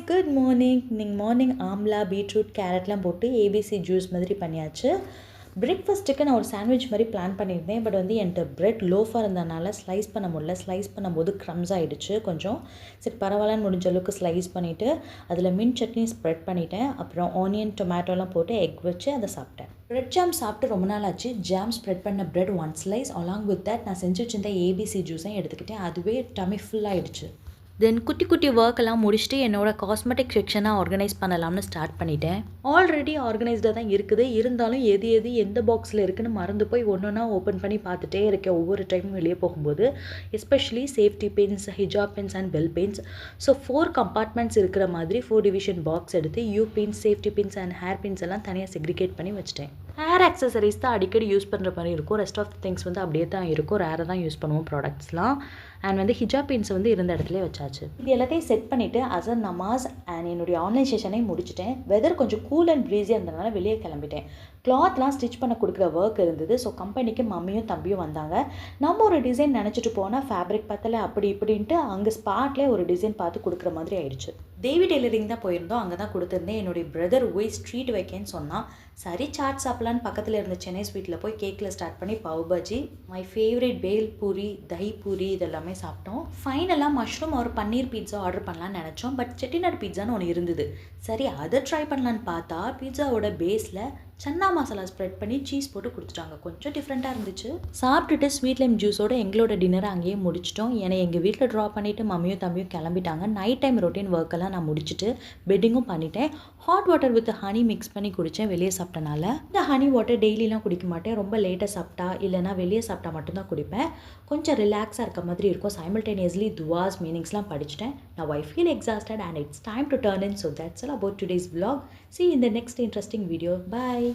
Good morning. இன்னைக்கு morning amla, beetroot, கேரட்லாம் போட்டு ABC juice மாதிரி பண்ணியாச்சு. பிரேக்ஃபாஸ்ட்டுக்கு நான் ஒரு சாண்ட்விச் மாதிரி பிளான் பண்ணியிருந்தேன். பட் என்கிட்ட பிரெட் லோஃபாக இருந்ததுனால ஸ்லைஸ் பண்ண முடியல. ஸ்லைஸ் பண்ணும்போது க்ரம்ஸ் ஆகிடுச்சு கொஞ்சம். சரி பரவாயில்லன்னு முடிஞ்ச அளவுக்கு ஸ்லைஸ் பண்ணிவிட்டு அதில் மின்ட் சட்னி ஸ்ப்ரெட் பண்ணிவிட்டேன். அப்புறம் ஆனியன், டொமேட்டோலாம் போட்டு எக் வச்சு அதை சாப்பிட்டேன். பிரெட் ஜாம் சாப்பிட்டு ரொம்ப நாள் ஆச்சு. ஜாம் ஸ்ப்ரெட் பண்ண bread 1 slice along with that நான் செஞ்சு வச்சிருந்த ஏபிசி ஜூஸையும் எடுத்துக்கிட்டேன். அதுவே டமி ஃபுல்லாகிடுச்சு. தென் குட்டி குட்டி ஒர்க்கெல்லாம் முடிச்சுட்டு என்னோடய காஸ்மெட்டிக் செக்ஷனாக ஆர்கனைஸ் பண்ணலாம்னு ஸ்டார்ட் பண்ணிட்டேன். ஆல்ரெடி ஆர்கனைஸ்டாக தான் இருக்குது. இருந்தாலும் எது எந்த பாக்ஸில் இருக்குதுன்னு மறந்து போய் ஒன்றா ஓப்பன் பண்ணி பார்த்துட்டே இருக்கேன் ஒவ்வொரு டைமும் வெளியே போகும்போது. எஸ்பெஷலி சேஃப்டி பின்ஸ், ஹிஜாப் pins and bell pins. So 4 compartments இருக்கிற மாதிரி 4 டிவிஷன் பாக்ஸ் எடுத்து you pins, safety pins and hair pins எல்லாம் தனியாக செக்ரிகேட் பண்ணி வச்சுட்டேன். ஹேர் ஆக்சசரிஸ் தான் அடிக்கடி யூஸ் பண்ணுற மாதிரி இருக்கும். ரெஸ்ட் ஆஃப் திங்ஸ் அப்படியே தான் இருக்கும். ரேராக தான் யூஸ் பண்ணுவோம் ப்ராடக்ட்ஸ்லாம். அண்ட் ஹிஜாப் பின்ஸ் இருந்த இடத்துல வச்சாச்சு. இது எல்லாத்தையும் செட் பண்ணிவிட்டு அசர் நமாஸ் அண்ட் என்னுடைய ஆன்லைன் செஷனையும் முடிச்சிட்டேன். வெதர் கொஞ்சம் கூல் அண்ட் ப்ரீஸியாக இருந்ததுனால வெளியே கிளம்பிட்டேன். கிளாத்லாம் ஸ்டிச் பண்ண கொடுக்குற ஒர்க் இருந்தது. ஸோ கம்பெனிக்கு மம்மியும் தம்பியும் வந்தாங்க. நம்ம ஒரு டிசைன் நினச்சிட்டு போனால் ஃபேப்ரிக் பத்தலை அப்படி இப்படின்ட்டு அங்கே ஸ்பாட்லேயே ஒரு டிசைன் பார்த்து கொடுக்குற மாதிரி ஆயிடுச்சு. தேவி டெய்லரிங் தான் போயிருந்தோம். அங்கே தான் கொடுத்துருந்தேன். என்னுடைய பிரதர் ஒய் ஸ்ட்ரீட் வைக்கேன்னு சொன்னால் சரி சாட் சாப்பிட்லான்னு பக்கத்தில் இருந்த சென்னை ஸ்வீட்டில் போய் கேக்கில் ஸ்டார்ட் பண்ணி பாவ் பாஜி, மை ஃபேவரட் பேல் பூரி, தஹி பூரி இதெல்லாமே சாப்பிட்டோம். ஃபைனலாக மஷ்ரூம் ஒரு பன்னீர் பீட்சா ஆர்டர் பண்ணலான்னு நினச்சோம். பட் செட்டிநாடு பீட்சான்னு ஒன்று இருந்தது. சரி அதை ட்ரை பண்ணலான்னு பார்த்தா பீட்சாவோட பேஸில் சன்னா மசாலா ஸ்ப்ரெட் பண்ணி சீஸ் போட்டு கொடுத்துட்டாங்க. கொஞ்சம் டிஃப்ரெண்ட்டாக இருந்துச்சு. சாப்பிட்டுட்டு ஸ்வீட் லைம் ஜூஸோட எங்களோட டின்னரை அங்கேயே முடிச்சிட்டோம். ஏன்னா எங்கள் வீட்டில் ட்ராப் பண்ணிவிட்டு மம்மியும் தம்பியும் கிளம்பிட்டாங்க. நைட் டைம் ரொட்டீன் ஒர்க்கெல்லாம் நான் முடிச்சுட்டு பெட்டிங்கும் பண்ணிட்டேன். Hot water with honey mix பண்ணி குடித்தேன் வெளியே சாப்பிட்டனால. இந்த ஹனி வாட்டர் டெய்லிலாம் குடிக்க மாட்டேன். ரொம்ப லேட்டாக சாப்பிட்டா இல்லைனா வெளியே சாப்பிட்டா மட்டும்தான் குடிப்பேன். கொஞ்சம் ரிலாக்ஸாக இருக்க மாதிரி இருக்கும். சைமல்டேனியஸ்லி துவாஸ் மீனிங்ஸ்லாம் படிச்சுட்டேன். Now I feel exhausted and it's time to turn in. So that's all about today's vlog. See you in the next interesting video. Bye.